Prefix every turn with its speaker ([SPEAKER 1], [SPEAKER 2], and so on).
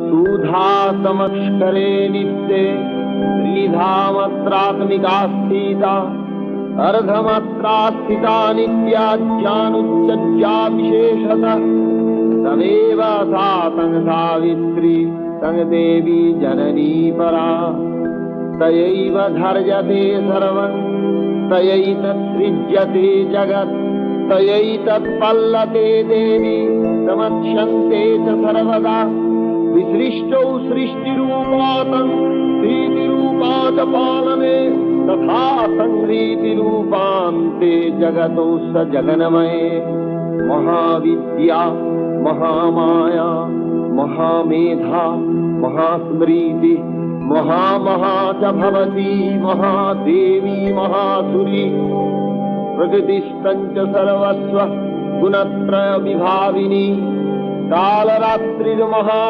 [SPEAKER 1] सुधा समक्षरे नित्ये त्रिधामत्रात्मिका स्थिता अर्धमात्रा स्थिता नित्या ज्ञानुच्चज्जा विशेषतः तमेव सा तं सावित्री तं देवी जननी परा तयैव धर्यते सर्वं तयैतत्सृज्यते जगत् तयैतत्पल्लते देवी समक्ष्यन्ते च सर्वदा विसृष्टौ सृष्टिरूपा तं प्रीतिरूपा च पालने तथा संहृतिरूपान्ते जगतो स जगन्मये महाविद्या महामाया महामेधा महास्मृति महामहा च भवती महादेवी महासुरी प्रकृतिस्तञ्च सर्वस्व गुणत्रय विभाविनी कालरात्रिर्महा